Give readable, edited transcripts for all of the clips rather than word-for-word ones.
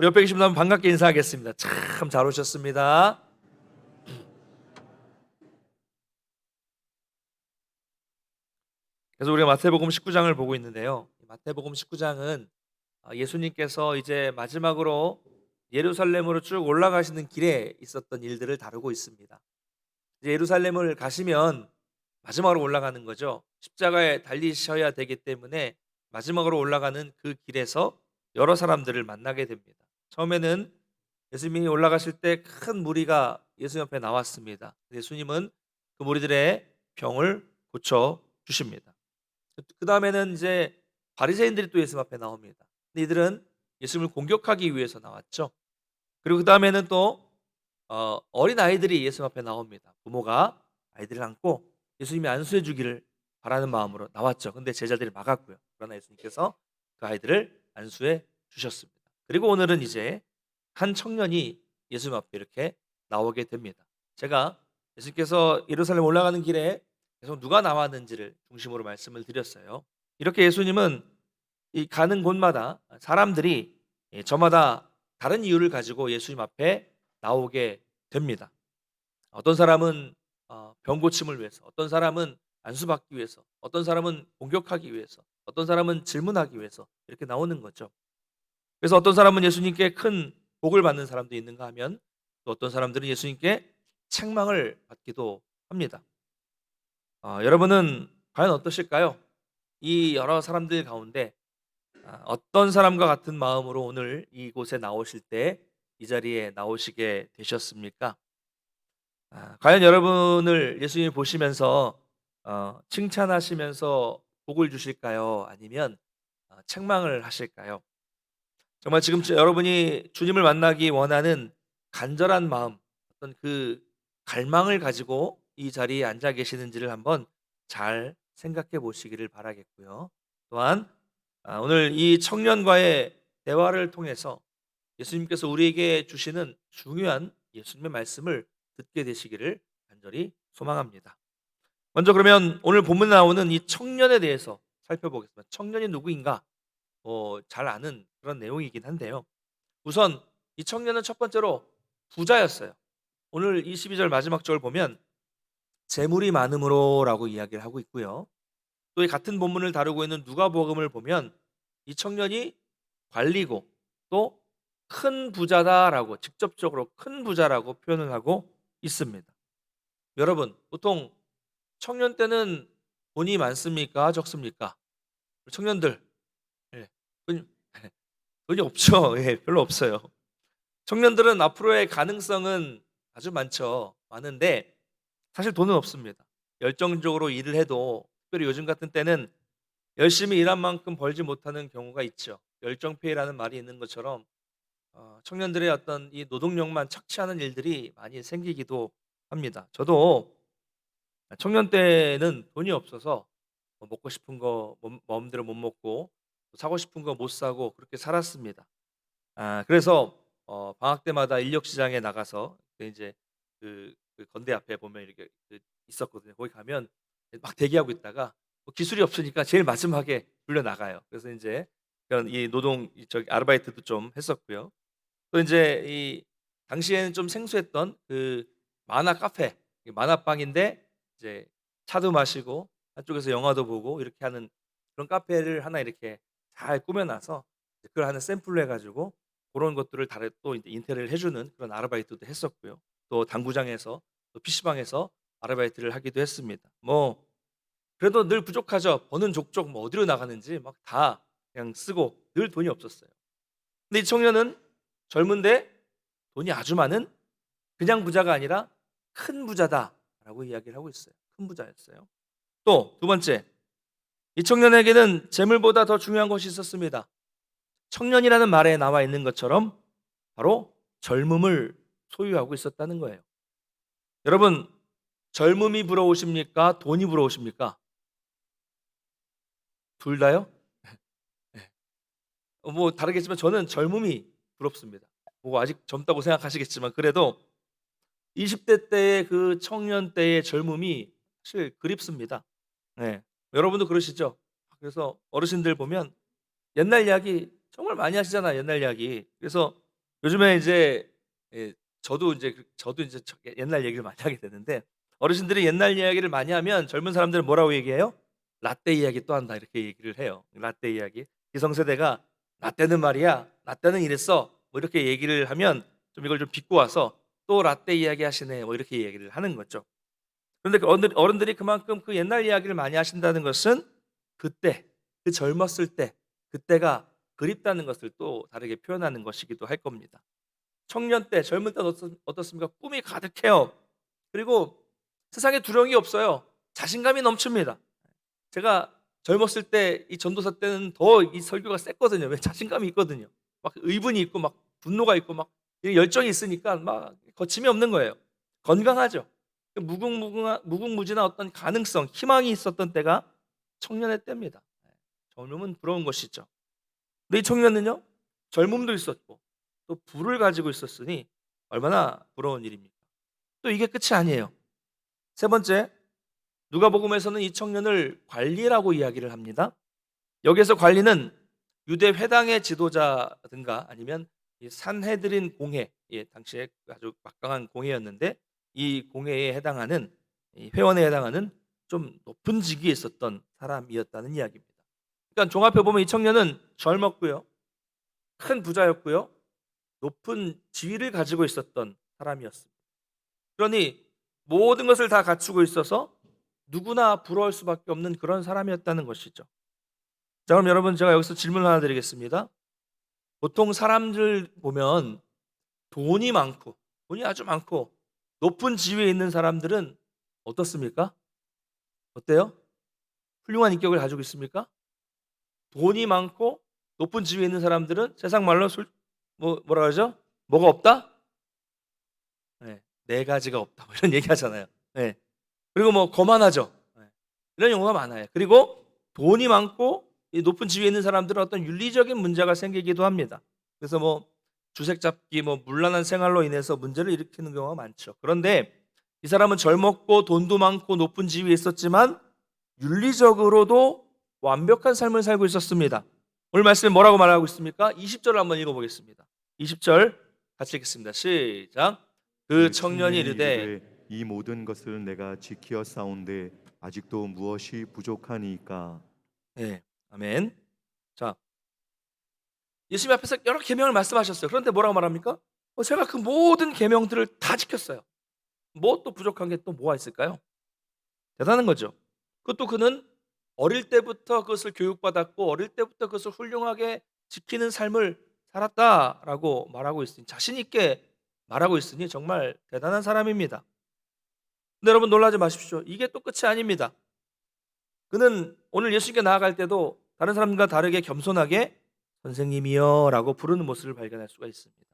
우리 옆에 계신 분 한번 반갑게 인사하겠습니다. 참 잘 오셨습니다. 그래서 우리가 마태복음 19장을 보고 있는데요. 마태복음 19장은 예수님께서 이제 마지막으로 예루살렘으로 쭉 올라가시는 길에 있었던 일들을 다루고 있습니다. 이제 예루살렘을 가시면 마지막으로 올라가는 거죠. 십자가에 달리셔야 되기 때문에 마지막으로 올라가는 그 길에서 여러 사람들을 만나게 됩니다. 처음에는 예수님이 올라가실 때 큰 무리가 예수님 앞에 나왔습니다. 예수님은 그 무리들의 병을 고쳐 주십니다. 그 다음에는 이제 바리새인들이 또 예수님 앞에 나옵니다. 근데 이들은 예수님을 공격하기 위해서 나왔죠. 그리고 그 다음에는 또 어린 아이들이 예수님 앞에 나옵니다. 부모가 아이들을 안고 예수님이 안수해 주기를 바라는 마음으로 나왔죠. 근데 제자들이 막았고요. 그러나 예수님께서 그 아이들을 안수해 주셨습니다. 그리고 오늘은 이제 한 청년이 예수님 앞에 이렇게 나오게 됩니다. 제가 예수님께서 예루살렘 올라가는 길에 계속 누가 나왔는지를 중심으로 말씀을 드렸어요. 이렇게 예수님은 이 가는 곳마다 사람들이 저마다 다른 이유를 가지고 예수님 앞에 나오게 됩니다. 어떤 사람은 병 고침을 위해서, 어떤 사람은 안수받기 위해서, 어떤 사람은 공격하기 위해서, 어떤 사람은 질문하기 위해서 이렇게 나오는 거죠. 그래서 어떤 사람은 예수님께 큰 복을 받는 사람도 있는가 하면 또 어떤 사람들은 예수님께 책망을 받기도 합니다. 여러분은 과연 어떠실까요? 이 여러 사람들 가운데 어떤 사람과 같은 마음으로 오늘 이곳에 나오실 때 이 자리에 나오시게 되셨습니까? 과연 여러분을 예수님이 보시면서 칭찬하시면서 복을 주실까요? 아니면 책망을 하실까요? 정말 지금 여러분이 주님을 만나기 원하는 간절한 마음, 어떤 그 갈망을 가지고 이 자리에 앉아 계시는지를 한번 잘 생각해 보시기를 바라겠고요. 또한 오늘 이 청년과의 대화를 통해서 예수님께서 우리에게 주시는 중요한 예수님의 말씀을 듣게 되시기를 간절히 소망합니다. 먼저 그러면 오늘 본문에 나오는 이 청년에 대해서 살펴보겠습니다. 청년이 누구인가? 잘 아는 그런 내용이긴 한데요. 우선 이 청년은 첫 번째로 부자였어요. 오늘 22절 마지막 절을 보면 재물이 많음으로라고 이야기를 하고 있고요. 또 이 같은 본문을 다루고 있는 누가복음을 보면 이 청년이 관리고 또 큰 부자다라고 직접적으로 큰 부자라고 표현을 하고 있습니다. 여러분, 보통 청년 때는 돈이 많습니까? 적습니까? 청년들, 예, 돈- 돈이 없죠. 예, 별로 없어요. 청년들은 앞으로의 가능성은 아주 많죠. 많은데 사실 돈은 없습니다. 열정적으로 일을 해도 특별히 요즘 같은 때는 열심히 일한 만큼 벌지 못하는 경우가 있죠. 열정페이라는 말이 있는 것처럼 청년들의 어떤 이 노동력만 착취하는 일들이 많이 생기기도 합니다. 저도 청년 때는 돈이 없어서 먹고 싶은 거 마음대로 못 먹고 사고 싶은 거 못 사고 그렇게 살았습니다. 그래서 방학 때마다 인력 시장에 나가서 이제 그 건대 앞에 보면 이렇게 있었거든요. 거기 가면 막 대기하고 있다가 기술이 없으니까 제일 마지막에 불려 나가요. 그래서 이제 그런 이 노동 저기 아르바이트도 좀 했었고요. 또 이제 이 당시에는 좀 생소했던 그 만화 카페, 만화방인데 이제 차도 마시고 한쪽에서 영화도 보고 이렇게 하는 그런 카페를 하나 이렇게 잘 꾸며 놔서 그걸 하나 샘플로 해 가지고 그런 것들을 다른 또 이제 인테리어를 해 주는 그런 아르바이트도 했었고요. 또 당구장에서 또 PC방에서 아르바이트를 하기도 했습니다. 뭐 그래도 늘 부족하죠. 버는 족족 뭐 어디로 나가는지 막 다 그냥 쓰고 늘 돈이 없었어요. 근데 이 청년은 젊은데 돈이 아주 많은 그냥 부자가 아니라 큰 부자다라고 이야기를 하고 있어요. 큰 부자였어요. 또 두 번째, 이 청년에게는 재물보다 더 중요한 것이 있었습니다. 청년이라는 말에 나와 있는 것처럼 바로 젊음을 소유하고 있었다는 거예요. 여러분, 젊음이 부러우십니까? 돈이 부러우십니까? 둘 다요? 네. 뭐 다르겠지만 저는 젊음이 부럽습니다. 뭐 아직 젊다고 생각하시겠지만 그래도 20대 때의 그 청년 때의 젊음이 사실 그립습니다. 네. 여러분도 그러시죠? 그래서 어르신들 보면 옛날 이야기 정말 많이 하시잖아요, 옛날 이야기. 그래서 요즘에 이제 예 저도 이제 옛날 얘기를 많이 하게 되는데 어르신들이 옛날 이야기를 많이 하면 젊은 사람들은 뭐라고 얘기해요? "라떼 이야기 또 한다." 이렇게 얘기를 해요. 라떼 이야기. 기성세대가 "나 때는 말이야. 나 때는 이랬어." 뭐 이렇게 얘기를 하면 좀 이걸 좀 빚고 와서 "또 라떼 이야기 하시네." 뭐 이렇게 얘기를 하는 거죠. 그런데 그 어른들이 그만큼 그 옛날 이야기를 많이 하신다는 것은 그때, 그 젊었을 때, 그때가 그립다는 것을 또 다르게 표현하는 것이기도 할 겁니다. 청년 때, 젊을 때 어떻습니까? 꿈이 가득해요. 그리고 세상에 두려움이 없어요. 자신감이 넘칩니다. 제가 젊었을 때 이 전도사 때는 더 이 설교가 셌거든요. 왜 자신감이 있거든요. 막 의분이 있고 막 분노가 있고 막 이 열정이 있으니까 막 거침이 없는 거예요. 건강하죠. 그 무궁무진한 어떤 가능성, 희망이 있었던 때가 청년의 때입니다. 젊음은 부러운 것이죠. 근데 이 청년은요, 젊음도 있었고 또 부를 가지고 있었으니 얼마나 부러운 일입니까? 또 이게 끝이 아니에요. 세 번째, 누가복음에서는 이 청년을 관리라고 이야기를 합니다. 여기에서 관리는 유대 회당의 지도자든가 아니면 이 산헤드린 공회, 예, 당시에 아주 막강한 공회였는데 이 공회에 해당하는 이 회원에 해당하는 좀 높은 직위에 있었던 사람이었다는 이야기입니다. 그러니까 종합해 보면 이 청년은 젊었고요, 큰 부자였고요, 높은 지위를 가지고 있었던 사람이었습니다. 그러니 모든 것을 다 갖추고 있어서 누구나 부러울 수밖에 없는 그런 사람이었다는 것이죠. 자, 그럼 여러분 제가 여기서 질문 하나 드리겠습니다. 보통 사람들 보면 돈이 많고 돈이 아주 많고 높은 지위에 있는 사람들은 어떻습니까? 어때요? 훌륭한 인격을 가지고 있습니까? 돈이 많고 높은 지위에 있는 사람들은 세상 말로 뭐라 그러죠? 뭐가 없다? 네, 네 가지가 없다. 뭐 이런 얘기하잖아요. 네. 그리고 뭐 거만하죠. 네. 이런 용어가 많아요. 그리고 돈이 많고 이 높은 지위에 있는 사람들은 어떤 윤리적인 문제가 생기기도 합니다. 그래서 뭐 주색 잡기, 뭐 문란한 생활로 인해서 문제를 일으키는 경우가 많죠. 그런데 이 사람은 젊었고 돈도 많고 높은 지위에 있었지만 윤리적으로도 완벽한 삶을 살고 있었습니다. 오늘 말씀에 뭐라고 말하고 있습니까? 20절을 한번 읽어보겠습니다. 20절 같이 읽겠습니다. 시작. 그 그 청년이 청년이 이르되 이르되 이 모든 것을 내가 지키어 싸운데 아직도 무엇이 부족하니까. 네, 아멘. 자, 예수님 앞에서 여러 계명을 말씀하셨어요. 그런데 뭐라고 말합니까? 제가 그 모든 계명들을 다 지켰어요. 뭐 또 부족한 게 또 뭐가 있을까요? 대단한 거죠. 그것도 그는 어릴 때부터 그것을 교육받았고 어릴 때부터 그것을 훌륭하게 지키는 삶을 살았다라고 말하고 있으니 자신 있게 말하고 있으니 정말 대단한 사람입니다. 근데 여러분 놀라지 마십시오. 이게 또 끝이 아닙니다. 그는 오늘 예수님께 나아갈 때도 다른 사람과 다르게 겸손하게 선생님이여라고 부르는 모습을 발견할 수가 있습니다.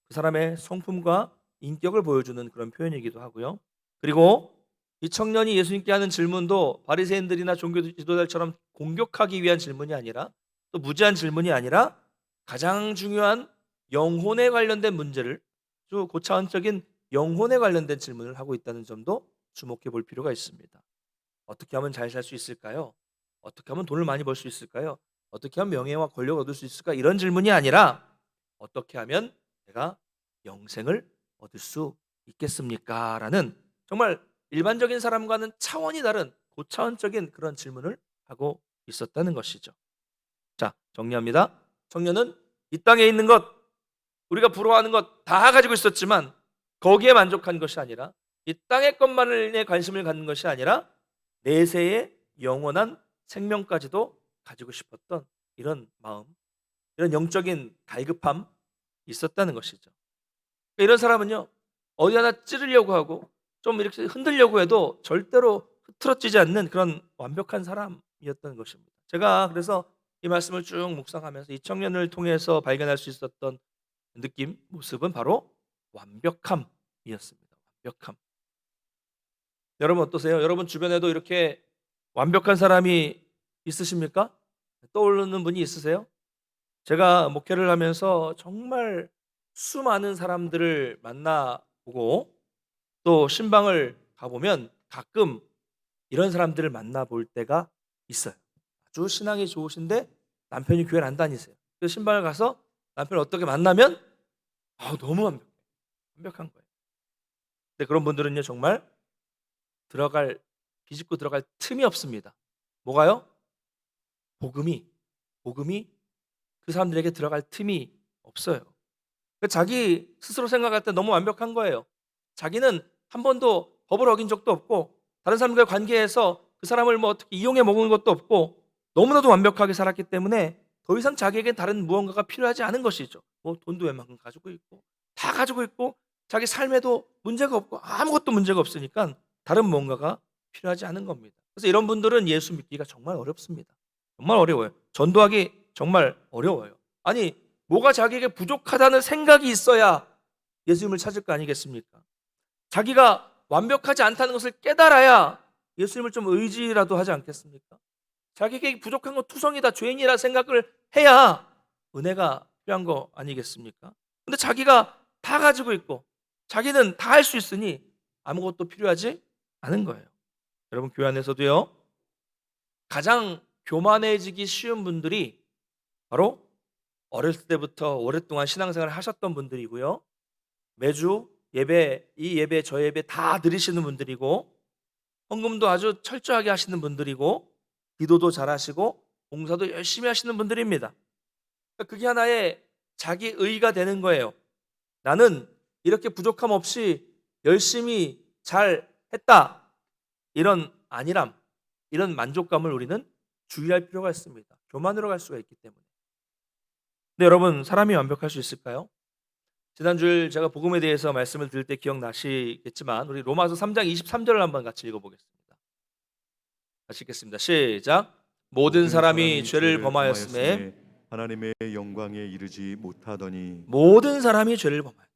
그 사람의 성품과 인격을 보여주는 그런 표현이기도 하고요. 그리고 이 청년이 예수님께 하는 질문도 바리새인들이나 종교 지도자처럼 공격하기 위한 질문이 아니라 또 무지한 질문이 아니라 가장 중요한 영혼에 관련된 문제를 아주 고차원적인 영혼에 관련된 질문을 하고 있다는 점도 주목해 볼 필요가 있습니다. 어떻게 하면 잘 살 수 있을까요? 어떻게 하면 돈을 많이 벌 수 있을까요? 어떻게 하면 명예와 권력을 얻을 수 있을까? 이런 질문이 아니라 어떻게 하면 내가 영생을 얻을 수 있겠습니까? 라는 정말 일반적인 사람과는 차원이 다른 고차원적인 그런 질문을 하고 있었다는 것이죠. 자, 정리합니다. 청년은 이 땅에 있는 것, 우리가 부러워하는 것 다 가지고 있었지만 거기에 만족한 것이 아니라 이 땅의 것만에 관심을 갖는 것이 아니라 내세의 영원한 생명까지도 가지고 싶었던 이런 마음, 이런 영적인 갈급함 있었다는 것이죠. 그러니까 이런 사람은요, 어디 하나 찌르려고 하고 좀 이렇게 흔들려고 해도 절대로 흐트러지지 않는 그런 완벽한 사람이었던 것입니다. 제가 그래서 이 말씀을 쭉 묵상하면서 이 청년을 통해서 발견할 수 있었던 느낌, 모습은 바로 완벽함이었습니다. 완벽함. 여러분 어떠세요? 여러분 주변에도 이렇게 완벽한 사람이 있으십니까? 떠오르는 분이 있으세요? 제가 목회를 하면서 정말 수많은 사람들을 만나보고 또 신방을 가보면 가끔 이런 사람들을 만나볼 때가 있어요. 아주 신앙이 좋으신데 남편이 교회를 안 다니세요. 그래서 신방을 가서 남편을 어떻게 만나면 너무 완벽한 거예요. 근데 그런 분들은요 정말 비집고 들어갈 틈이 없습니다. 뭐가요? 복음이 복음이 그 사람들에게 들어갈 틈이 없어요. 자기 스스로 생각할 때 너무 완벽한 거예요. 자기는 한 번도 법을 어긴 적도 없고 다른 사람과의 관계에서 그 사람을 뭐 어떻게 이용해 먹은 것도 없고 너무나도 완벽하게 살았기 때문에 더 이상 자기에겐 다른 무언가가 필요하지 않은 것이죠. 뭐 돈도 웬만큼 가지고 있고 다 가지고 있고 자기 삶에도 문제가 없고 아무것도 문제가 없으니까 다른 무언가가 필요하지 않은 겁니다. 그래서 이런 분들은 예수 믿기가 정말 어렵습니다. 정말 어려워요. 전도하기 정말 어려워요. 아니 뭐가 자기에게 부족하다는 생각이 있어야 예수님을 찾을 거 아니겠습니까? 자기가 완벽하지 않다는 것을 깨달아야 예수님을 좀 의지라도 하지 않겠습니까? 자기에게 부족한 건 투성이다, 죄인이라 생각을 해야 은혜가 필요한 거 아니겠습니까? 근데 자기가 다 가지고 있고 자기는 다 할 수 있으니 아무것도 필요하지 않은 거예요. 여러분 교회 안에서도요. 가장 교만해지기 쉬운 분들이 바로 어렸을 때부터 오랫동안 신앙생활을 하셨던 분들이고요. 매주 이 예배 저 예배 다 드리시는 분들이고 헌금도 아주 철저하게 하시는 분들이고 기도도 잘하시고 봉사도 열심히 하시는 분들입니다. 그게 하나의 자기 의가 되는 거예요. 나는 이렇게 부족함 없이 열심히 잘 했다. 이런 안일함, 이런 만족감을 우리는 주의할 필요가 있습니다. 교만으로 갈 수가 있기 때문에. 근데 여러분 사람이 완벽할 수 있을까요? 지난주에 제가 복음에 대해서 말씀을 드릴 때 기억나시겠지만 우리 로마서 3장 23절을 한번 같이 읽어보겠습니다. 같이 읽겠습니다. 시작. 모든 사람이 죄를 범하였음에 하나님의 영광에 이르지 못하더니 모든 사람이 죄를 범하였다.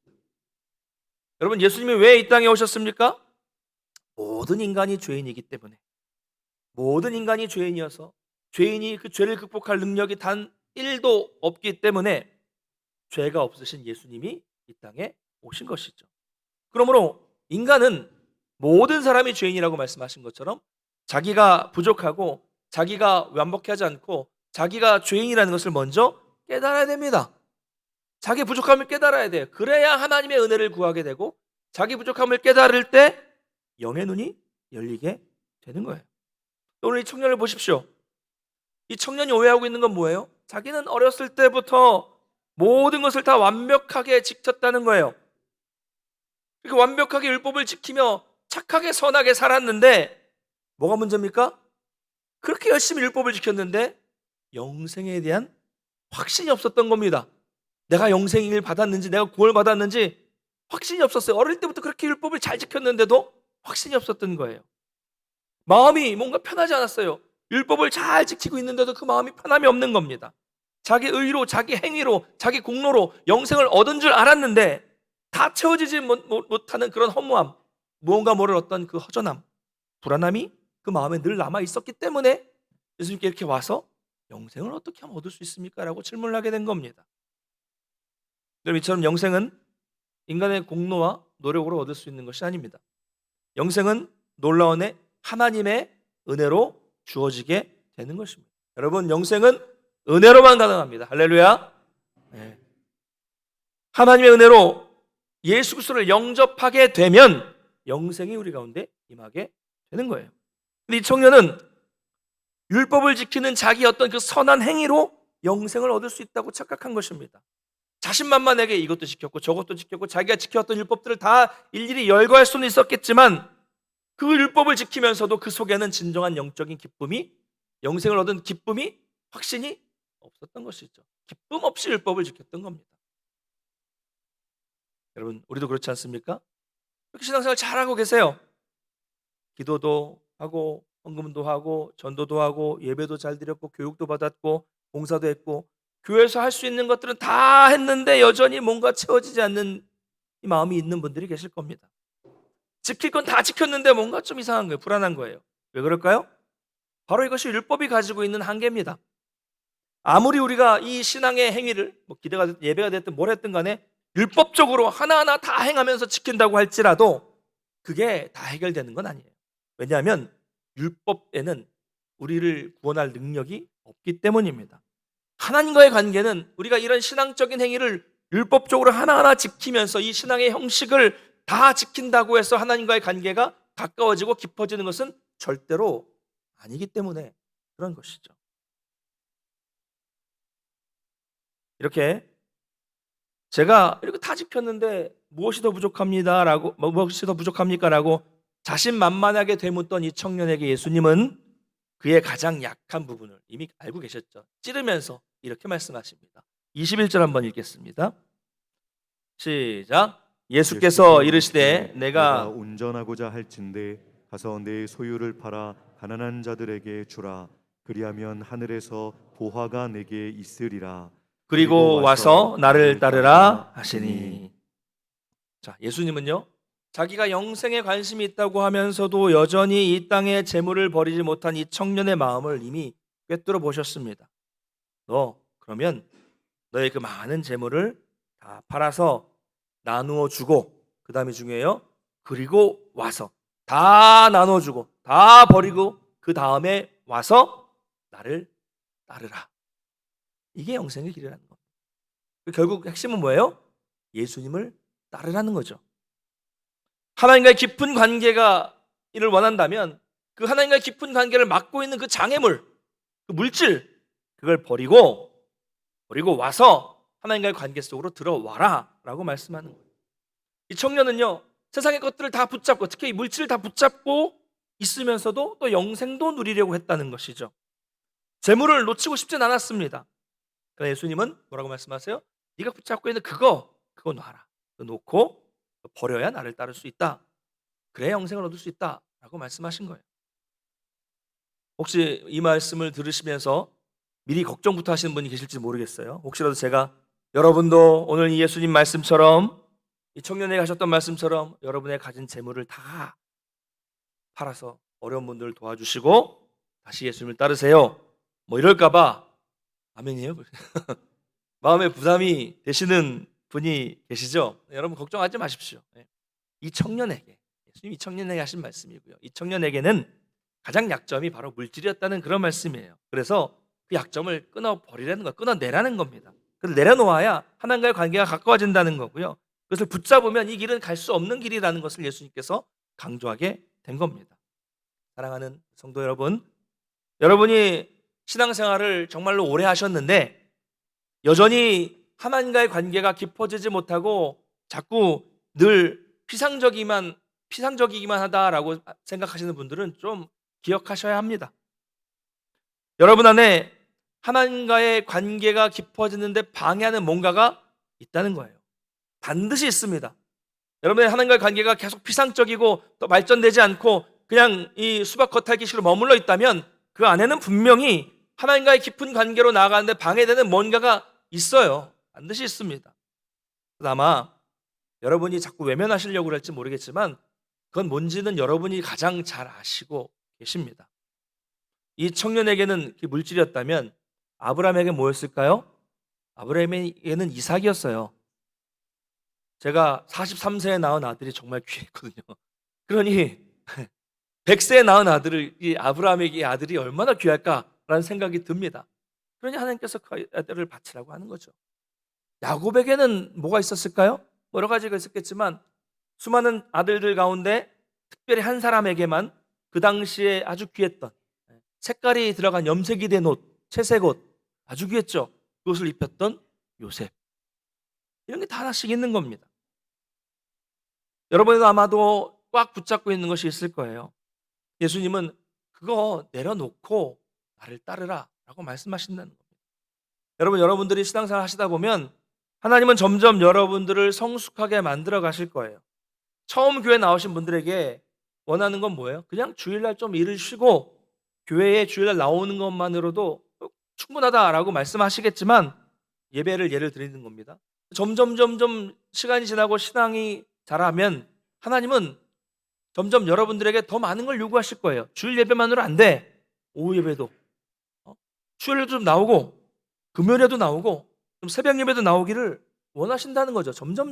여러분 예수님이 왜 이 땅에 오셨습니까? 모든 인간이 죄인이기 때문에 모든 인간이 죄인이어서 죄인이 그 죄를 극복할 능력이 단 1도 없기 때문에 죄가 없으신 예수님이 이 땅에 오신 것이죠. 그러므로 인간은 모든 사람이 죄인이라고 말씀하신 것처럼 자기가 부족하고 자기가 완벽하지 않고 자기가 죄인이라는 것을 먼저 깨달아야 됩니다. 자기 부족함을 깨달아야 돼요. 그래야 하나님의 은혜를 구하게 되고 자기 부족함을 깨달을 때 영의 눈이 열리게 되는 거예요. 오늘 이 청년을 보십시오. 이 청년이 오해하고 있는 건 뭐예요? 자기는 어렸을 때부터 모든 것을 다 완벽하게 지켰다는 거예요. 그렇게 완벽하게 율법을 지키며 착하게 선하게 살았는데 뭐가 문제입니까? 그렇게 열심히 율법을 지켰는데 영생에 대한 확신이 없었던 겁니다. 내가 영생을 받았는지 내가 구원을 받았는지 확신이 없었어요. 어릴 때부터 그렇게 율법을 잘 지켰는데도 확신이 없었던 거예요. 마음이 뭔가 편하지 않았어요. 율법을 잘 지키고 있는데도 그 마음이 편함이 없는 겁니다. 자기 의로 자기 행위로 자기 공로로 영생을 얻은 줄 알았는데 다 채워지지 못하는 그런 허무함, 무언가 모를 어떤 그 허전함, 불안함이 그 마음에 늘 남아 있었기 때문에 예수님께 이렇게 와서 영생을 어떻게 하면 얻을 수 있습니까? 라고 질문을 하게 된 겁니다. 여러분 이처럼 영생은 인간의 공로와 노력으로 얻을 수 있는 것이 아닙니다. 영생은 놀라운 하나님의 은혜로 주어지게 되는 것입니다. 여러분 영생은 은혜로만 가능합니다. 할렐루야. 네. 하나님의 은혜로 예수 그리스도를 영접하게 되면 영생이 우리 가운데 임하게 되는 거예요. 근데 이 청년은 율법을 지키는 자기 어떤 그 선한 행위로 영생을 얻을 수 있다고 착각한 것입니다. 자신만만하게 이것도 지켰고 저것도 지켰고 자기가 지켜왔던 율법들을 다 일일이 열거할 수는 있었겠지만 그 율법을 지키면서도 그 속에는 진정한 영적인 기쁨이 영생을 얻은 기쁨이 확신이 없었던 것이죠. 기쁨 없이 율법을 지켰던 겁니다. 여러분 우리도 그렇지 않습니까? 그렇게 신앙생활 잘하고 계세요. 기도도 하고 헌금도 하고 전도도 하고 예배도 잘 드렸고 교육도 받았고 봉사도 했고 교회에서 할 수 있는 것들은 다 했는데 여전히 뭔가 채워지지 않는 이 마음이 있는 분들이 계실 겁니다. 지킬 건 다 지켰는데 뭔가 좀 이상한 거예요. 불안한 거예요. 왜 그럴까요? 바로 이것이 율법이 가지고 있는 한계입니다. 아무리 우리가 이 신앙의 행위를 기대가 됐든 예배가 됐든 뭘 했든 간에 율법적으로 하나하나 다 행하면서 지킨다고 할지라도 그게 다 해결되는 건 아니에요. 왜냐하면 율법에는 우리를 구원할 능력이 없기 때문입니다. 하나님과의 관계는 우리가 이런 신앙적인 행위를 율법적으로 하나하나 지키면서 이 신앙의 형식을 다 지킨다고 해서 하나님과의 관계가 가까워지고 깊어지는 것은 절대로 아니기 때문에 그런 것이죠. 이렇게 제가 이렇게 다 지켰는데 무엇이 더 부족합니다라고 무엇이 더 부족합니까라고 자신만만하게 되묻던 이 청년에게 예수님은 그의 가장 약한 부분을 이미 알고 계셨죠. 찌르면서 이렇게 말씀하십니다. 21절 한번 읽겠습니다. 시작. 예수께서 이르시되 내가 내가 운전하고자 할진대 가서 내 소유를 팔아 가난한 자들에게 주라. 그리하면 하늘에서 보화가 내게 있으리라. 그리고 와서 나를 따르라 하시니. 자, 예수님은요, 자기가 영생에 관심이 있다고 하면서도 여전히 이 땅의 재물을 버리지 못한 이 청년의 마음을 이미 꿰뚫어 보셨습니다. 너 그러면 너의 그 많은 재물을 다 팔아서 나누어 주고, 그 다음이 중요해요. 그리고 와서 다 나눠 주고 다 버리고 그 다음에 와서 나를 따르라. 이게 영생의 길이라는 겁니다. 결국 핵심은 뭐예요? 예수님을 따르라는 거죠. 하나님과의 깊은 관계가 이를 원한다면 그 하나님과의 깊은 관계를 막고 있는 그 장애물, 그 물질, 그걸 버리고 와서 하나님과의 관계 속으로 들어와라 라고 말씀하는 거예요. 이 청년은요, 세상의 것들을 다 붙잡고 특히 이 물질을 다 붙잡고 있으면서도 또 영생도 누리려고 했다는 것이죠. 재물을 놓치고 싶진 않았습니다. 그러나 예수님은 뭐라고 말씀하세요? 네가 붙잡고 있는 그거 놔라. 그거 놓고 버려야 나를 따를 수 있다. 그래야 영생을 얻을 수 있다 라고 말씀하신 거예요. 혹시 이 말씀을 들으시면서 미리 걱정부터 하시는 분이 계실지 모르겠어요. 혹시라도 제가 여러분도 오늘 이 예수님 말씀처럼 이 청년에게 하셨던 말씀처럼 여러분의 가진 재물을 다 팔아서 어려운 분들을 도와주시고 다시 예수님을 따르세요, 뭐 이럴까봐 아멘이에요? 마음에 부담이 되시는 분이 계시죠? 여러분 걱정하지 마십시오. 이 청년에게, 예수님이 이 청년에게 하신 말씀이고요, 이 청년에게는 가장 약점이 바로 물질이었다는 그런 말씀이에요. 그래서 그 약점을 끊어버리라는 거, 끊어내라는 겁니다. 그래서 내려놓아야 하나님과의 관계가 가까워진다는 거고요, 그것을 붙잡으면 이 길은 갈 수 없는 길이라는 것을 예수님께서 강조하게 된 겁니다. 사랑하는 성도 여러분, 여러분이 신앙생활을 정말로 오래 하셨는데 여전히 하나님과의 관계가 깊어지지 못하고 자꾸 늘 피상적이기만 하다라고 생각하시는 분들은 좀 기억하셔야 합니다. 여러분 안에 하나님과의 관계가 깊어지는데 방해하는 뭔가가 있다는 거예요. 반드시 있습니다. 여러분의 하나님과의 관계가 계속 피상적이고 또 발전되지 않고 그냥 이 수박 겉핥기식으로 머물러 있다면 그 안에는 분명히 하나님과의 깊은 관계로 나아가는데 방해되는 뭔가가 있어요. 반드시 있습니다. 아마 여러분이 자꾸 외면하시려고 할지 모르겠지만 그건 뭔지는 여러분이 가장 잘 아시고 계십니다. 이 청년에게는 물질이었다면 아브라함에게 뭐였을까요? 아브라함에게는 이삭이었어요. 제가 43세에 낳은 아들이 정말 귀했거든요. 그러니 100세에 낳은 이 아브라함에게 아들이 얼마나 귀할까라는 생각이 듭니다. 그러니 하나님께서 그 아들을 바치라고 하는 거죠. 야곱에게는 뭐가 있었을까요? 여러 가지가 있었겠지만 수많은 아들들 가운데 특별히 한 사람에게만 그 당시에 아주 귀했던 색깔이 들어간 염색이 된 옷, 채색 옷, 아주 귀했죠. 그 옷을 입혔던 요셉. 이런 게 다 하나씩 있는 겁니다. 여러분도 아마도 꽉 붙잡고 있는 것이 있을 거예요. 예수님은 그거 내려놓고 나를 따르라 라고 말씀하신다는 겁니다. 여러분들이 신앙생활 하시다 보면 하나님은 점점 여러분들을 성숙하게 만들어 가실 거예요. 처음 교회 나오신 분들에게 원하는 건 뭐예요? 그냥 주일날 좀 일을 쉬고 교회에 주일날 나오는 것만으로도 충분하다라고 말씀하시겠지만 예배를 예를 드리는 겁니다. 점점 시간이 지나고 신앙이 자라면 하나님은 점점 여러분들에게 더 많은 걸 요구하실 거예요. 주일 예배만으로 안 돼. 오후 예배도 주일에도 좀 나오고 금요일에도 나오고 좀 새벽 예배도 나오기를 원하신다는 거죠. 점점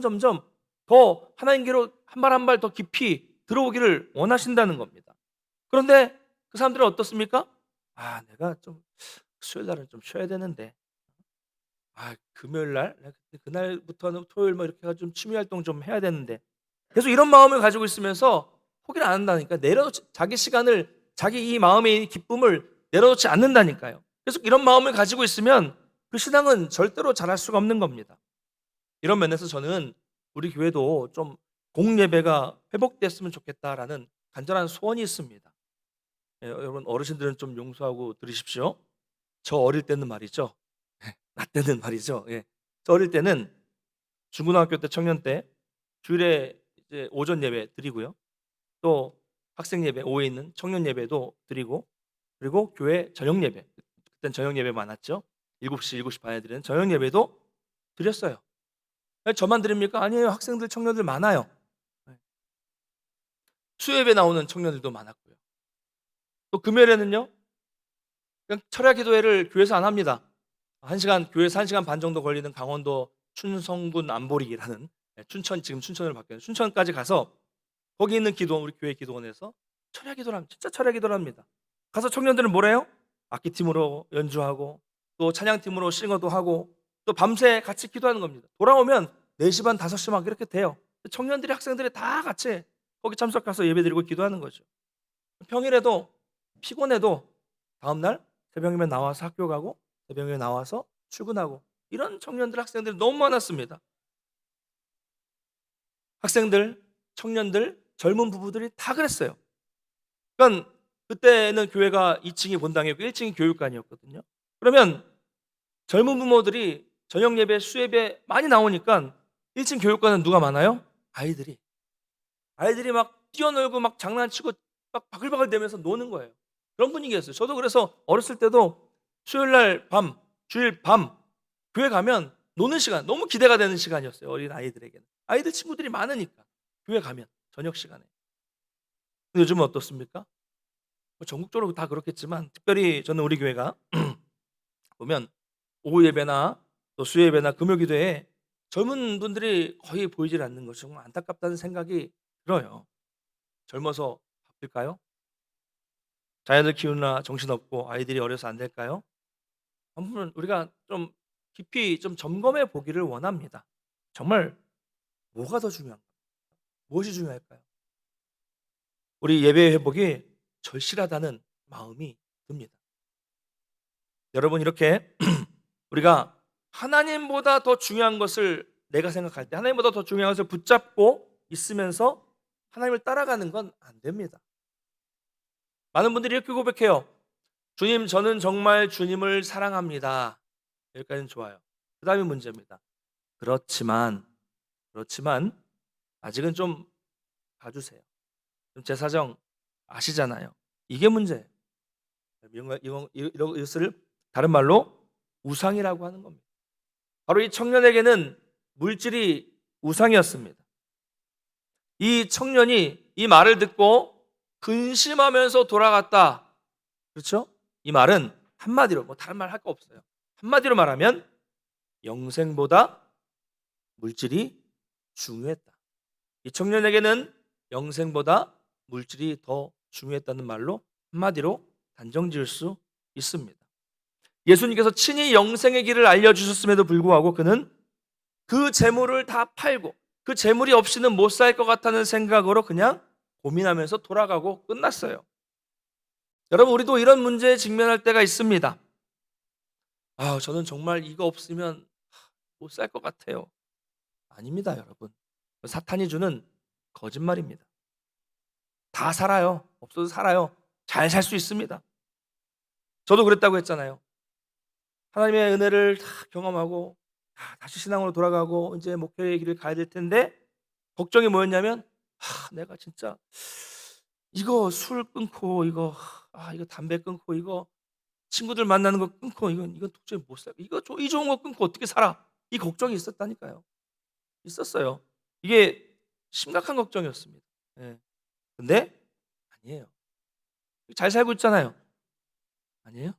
더 하나님께로 한 발 한 발 더 깊이 들어오기를 원하신다는 겁니다. 그런데 그 사람들은 어떻습니까? 내가 좀 수요일 날은 좀 쉬어야 되는데 금요일 날 그날부터는 토요일 뭐 이렇게 해가지고 좀 취미 활동 좀 해야 되는데 계속 이런 마음을 가지고 있으면서 포기를 안 한다니까. 내려놓지 자기 시간을 자기 이 마음의 이 기쁨을 내려놓지 않는다니까요. 계속 이런 마음을 가지고 있으면 그 신앙은 절대로 자랄 수가 없는 겁니다. 이런 면에서 저는 우리 교회도 좀 공예배가 회복됐으면 좋겠다라는 간절한 소원이 있습니다. 여러분 어르신들은 좀 용서하고 들으십시오. 저 어릴 때는 말이죠. 나 때는 말이죠. 저 어릴 때는 중고등학교 때 청년 때 주일에 이제 오전 예배 드리고요. 또 학생 예배 오후에 있는 청년 예배도 드리고 그리고 교회 저녁 예배 그땐 저녁 예배 많았죠. 7시 7시 반에 드리는 저녁 예배도 드렸어요. 저만 드립니까? 아니에요. 학생들 청년들 많아요. 수요예배 나오는 청년들도 많았고요. 또 금요일에는요. 그냥 철야 기도회를 교회에서 안 합니다. 1시간 교회에서 1시간 반 정도 걸리는 강원도 춘성군 안보리라는 춘천 지금 춘천으로 바뀌었는데 춘천까지 가서 거기 있는 기도원 우리 교회 기도원에서 철야 기도를 합니다. 진짜 철야 기도를 합니다. 가서 청년들은 뭐래요? 악기팀으로 연주하고 또 찬양팀으로 싱어도 하고 또 밤새 같이 기도하는 겁니다. 돌아오면 4시 반 5시 막 이렇게 돼요. 청년들이 학생들이 다 같이 거기 참석해서 예배드리고 기도하는 거죠. 평일에도 피곤해도 다음날 새벽이면 나와서 학교 가고 새벽에 나와서 출근하고 이런 청년들 학생들이 너무 많았습니다. 학생들, 청년들, 젊은 부부들이 다 그랬어요. 그러니까 그때는 교회가 2층이 본당이었고 1층이 교육관이었거든요. 그러면 젊은 부모들이 저녁 예배, 수예배 많이 나오니까 1층 교육관은 누가 많아요? 아이들이 막 뛰어놀고 막 장난치고 막 바글바글 대면서 노는 거예요. 그런 분위기였어요. 저도 그래서 어렸을 때도 수요일 날 밤, 주일 밤 교회 가면 노는 시간 너무 기대가 되는 시간이었어요. 어린 아이들에게는. 아이들 친구들이 많으니까 교회 가면 저녁 시간에. 근데 요즘은 어떻습니까? 뭐 전국적으로 다 그렇겠지만 특별히 저는 우리 교회가 보면 오후 예배나 또 수요 예배나 금요 기도에 젊은 분들이 거의 보이질 않는 것이 정말 안타깝다는 생각이 들어요. 젊어서 바쁠까요? 자녀들 키우느라 정신없고 아이들이 어려서 안 될까요? 한번 우리가 좀 깊이 좀 점검해 보기를 원합니다. 정말 뭐가 더 중요한가? 무엇이 중요할까요? 우리 예배 회복이 절실하다는 마음이 듭니다. 여러분 이렇게 우리가 하나님보다 더 중요한 것을 내가 생각할 때 하나님보다 더 중요한 것을 붙잡고 있으면서 하나님을 따라가는 건 안 됩니다. 많은 분들이 이렇게 고백해요. 주님, 저는 정말 주님을 사랑합니다. 여기까지는 좋아요. 그 다음이 문제입니다. 그렇지만 아직은 좀 봐주세요. 제 사정 아시잖아요. 이게 문제예요. 이것을 다른 말로 우상이라고 하는 겁니다. 바로 이 청년에게는 물질이 우상이었습니다. 이 청년이 이 말을 듣고 근심하면서 돌아갔다. 그렇죠? 이 말은 한마디로 뭐 다른 말 할 거 없어요. 한마디로 말하면 영생보다 물질이 중요했다. 이 청년에게는 영생보다 물질이 더 중요했다는 말로 한마디로 단정지을 수 있습니다. 예수님께서 친히 영생의 길을 알려주셨음에도 불구하고 그는 그 재물을 다 팔고 그 재물이 없이는 못 살 것 같다는 생각으로 그냥 고민하면서 돌아가고 끝났어요. 여러분 우리도 이런 문제에 직면할 때가 있습니다. 저는 정말 이거 없으면 못 살 것 같아요. 아닙니다, 여러분. 사탄이 주는 거짓말입니다. 다 살아요. 없어도 살아요. 잘 살 수 있습니다. 저도 그랬다고 했잖아요. 하나님의 은혜를 다 경험하고 다시 신앙으로 돌아가고 이제 목표의 길을 가야 될 텐데 걱정이 뭐였냐면 내가 진짜 이거 술 끊고 이거 담배 끊고 이거 친구들 만나는 거 끊고 이건 도저히 못 살고 이 좋은 거 끊고 어떻게 살아? 이 걱정이 있었다니까요. 있었어요. 이게 심각한 걱정이었습니다. 예. 근데 아니에요. 잘 살고 있잖아요. 아니에요?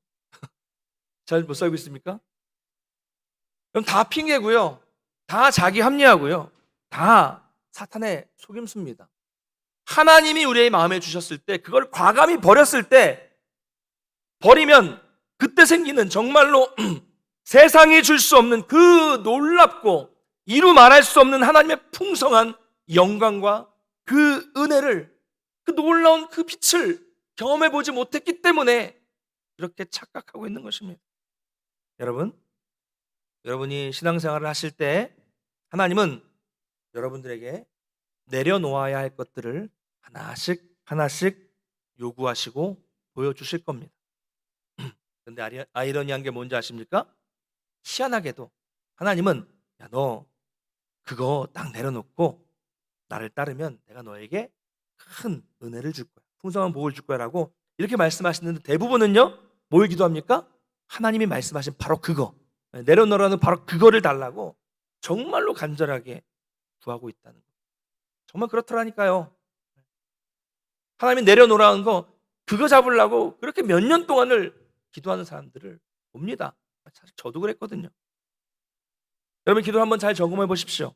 잘 못 살고 있습니까? 그럼 다 핑계고요. 다 자기 합리화고요. 다 사탄의 속임수입니다. 하나님이 우리의 마음에 주셨을 때 그걸 과감히 버렸을 때 버리면 그때 생기는 정말로 세상이 줄 수 없는 그 놀랍고 이루 말할 수 없는 하나님의 풍성한 영광과 그 은혜를, 그 놀라운 그 빛을 경험해 보지 못했기 때문에 이렇게 착각하고 있는 것입니다. 여러분이 신앙생활을 하실 때 하나님은 여러분들에게 내려놓아야 할 것들을 하나씩 하나씩 요구하시고 보여주실 겁니다. 그런데 아이러니한 게 뭔지 아십니까? 희한하게도 하나님은 야, 너 그거 딱 내려놓고 나를 따르면 내가 너에게 큰 은혜를 줄 거야, 풍성한 복을 줄 거야 라고 이렇게 말씀하시는데, 대부분은요 뭘 기도합니까? 하나님이 말씀하신 바로 그거, 내려놓으라는 바로 그거를 달라고 정말로 간절하게 구하고 있다는 거. 정말 그렇더라니까요. 하나님이 내려놓으라는 거 그거 잡으려고 그렇게 몇 년 동안을 기도하는 사람들을 봅니다. 사실 저도 그랬거든요. 여러분 기도 한번 잘 점검해 보십시오.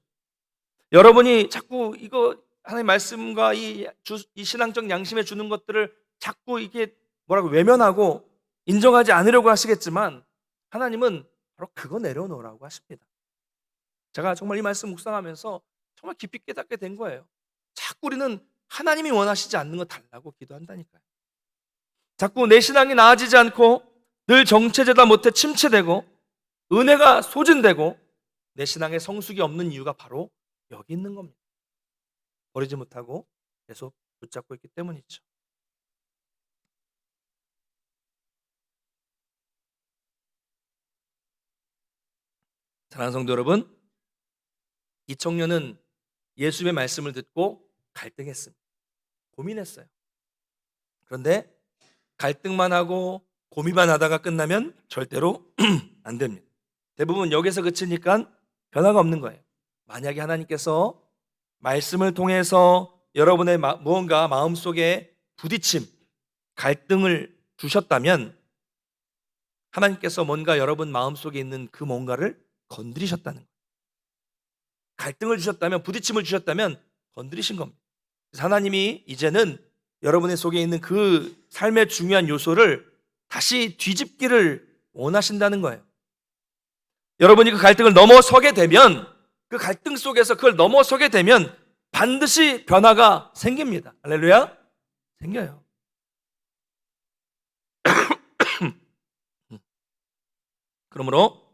여러분이 자꾸 이거 하나님 말씀과 이 신앙적 양심에 주는 것들을 자꾸 이게 뭐라고 외면하고 인정하지 않으려고 하시겠지만, 하나님은 바로 그거 내려놓으라고 하십니다. 제가 정말 이 말씀 묵상하면서 정말 깊이 깨닫게 된 거예요. 자꾸 우리는 하나님이 원하시지 않는 거 달라고 기도한다니까요. 자꾸 내 신앙이 나아지지 않고 늘 정체되다 못해 침체되고 은혜가 소진되고 내 신앙에 성숙이 없는 이유가 바로 여기 있는 겁니다. 버리지 못하고 계속 붙잡고 있기 때문이죠. 사랑하는 성도 여러분, 이 청년은 예수님의 말씀을 듣고 갈등했습니다. 고민했어요. 그런데 갈등만 하고 고민만 하다가 끝나면 절대로 안 됩니다. 대부분 여기서 그치니까 변화가 없는 거예요. 만약에 하나님께서 말씀을 통해서 여러분의 무언가 마음속에 부딪힘, 갈등을 주셨다면 하나님께서 뭔가 여러분 마음속에 있는 그 뭔가를 건드리셨다는 거예요. 갈등을 주셨다면, 부딪힘을 주셨다면 건드리신 겁니다. 그래서 하나님이 이제는 여러분의 속에 있는 그 삶의 중요한 요소를 다시 뒤집기를 원하신다는 거예요. 여러분이 그 갈등을 넘어서게 되면, 그 갈등 속에서 그걸 넘어서게 되면 반드시 변화가 생깁니다. 할렐루야. 생겨요. 그러므로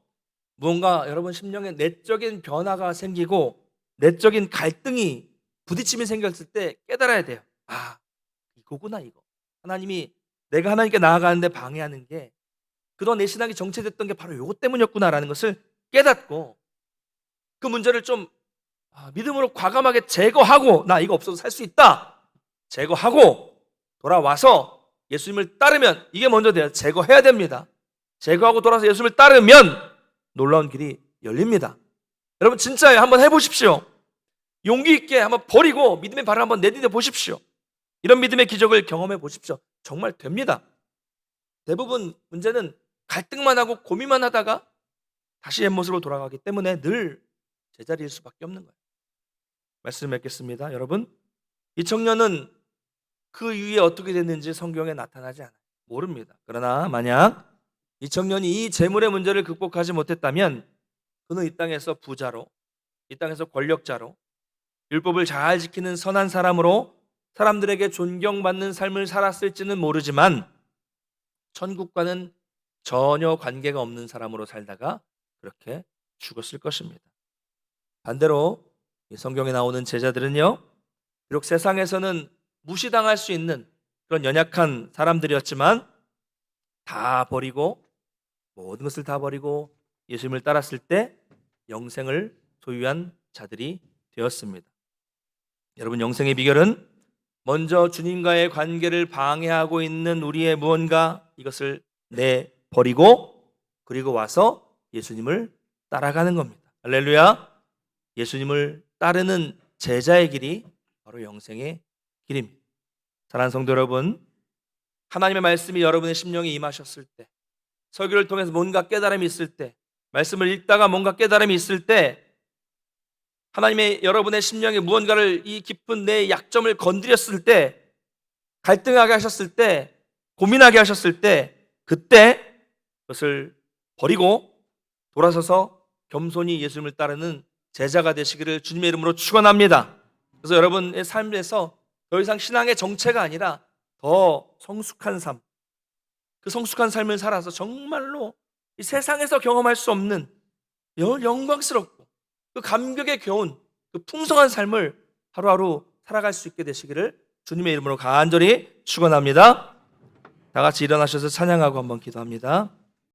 무언가 여러분 심령에 내적인 변화가 생기고 내적인 갈등이, 부딪힘이 생겼을 때 깨달아야 돼요. 아, 이거구나 이거. 하나님이, 내가 하나님께 나아가는데 방해하는 게, 그동안 내 신앙이 정체됐던 게 바로 이것 때문이었구나라는 것을 깨닫고 그 문제를 좀 믿음으로 과감하게 제거하고, 나 이거 없어도 살 수 있다, 제거하고 돌아와서 예수님을 따르면, 이게 먼저 돼요. 제거해야 됩니다. 제거하고 돌아서 예수님을 따르면 놀라운 길이 열립니다. 여러분 진짜예요. 한번 해보십시오. 용기 있게 한번 버리고 믿음의 발을 한번 내디뎌 보십시오. 이런 믿음의 기적을 경험해 보십시오. 정말 됩니다. 대부분 문제는 갈등만 하고 고민만 하다가 다시 옛모습으로 돌아가기 때문에 늘 제자리일 수밖에 없는 거예요. 말씀 맺겠습니다. 여러분, 이 청년은 그 이후에 어떻게 됐는지 성경에 나타나지 않아요. 모릅니다. 그러나 만약 이 청년이 이 재물의 문제를 극복하지 못했다면 그는 이 땅에서 부자로, 이 땅에서 권력자로, 율법을 잘 지키는 선한 사람으로 사람들에게 존경받는 삶을 살았을지는 모르지만 천국과는 전혀 관계가 없는 사람으로 살다가 그렇게 죽었을 것입니다. 반대로 이 성경에 나오는 제자들은요, 비록 세상에서는 무시당할 수 있는 그런 연약한 사람들이었지만 다 버리고, 모든 것을 다 버리고 예수님을 따랐을 때 영생을 소유한 자들이 되었습니다. 여러분, 영생의 비결은 먼저 주님과의 관계를 방해하고 있는 우리의 무언가, 이것을 내버리고 그리고 와서 예수님을 따라가는 겁니다. 할렐루야. 예수님을 따르는 제자의 길이 바로 영생의 길입니다. 사랑하는 성도 여러분, 하나님의 말씀이 여러분의 심령에 임하셨을 때, 설교를 통해서 뭔가 깨달음이 있을 때, 말씀을 읽다가 뭔가 깨달음이 있을 때, 하나님의 여러분의 심령에 무언가를, 이 깊은 내 약점을 건드렸을 때, 갈등하게 하셨을 때, 고민하게 하셨을 때, 그때 그것을 버리고 돌아서서 겸손히 예수님을 따르는 제자가 되시기를 주님의 이름으로 축원합니다. 그래서 여러분의 삶에서 더 이상 신앙의 정체가 아니라 더 성숙한 삶, 그 성숙한 삶을 살아서 정말로 이 세상에서 경험할 수 없는 영광스럽고 그 감격에 겨운 그 풍성한 삶을 하루하루 살아갈 수 있게 되시기를 주님의 이름으로 간절히 축원합니다. 다 같이 일어나셔서 찬양하고 한번 기도합니다.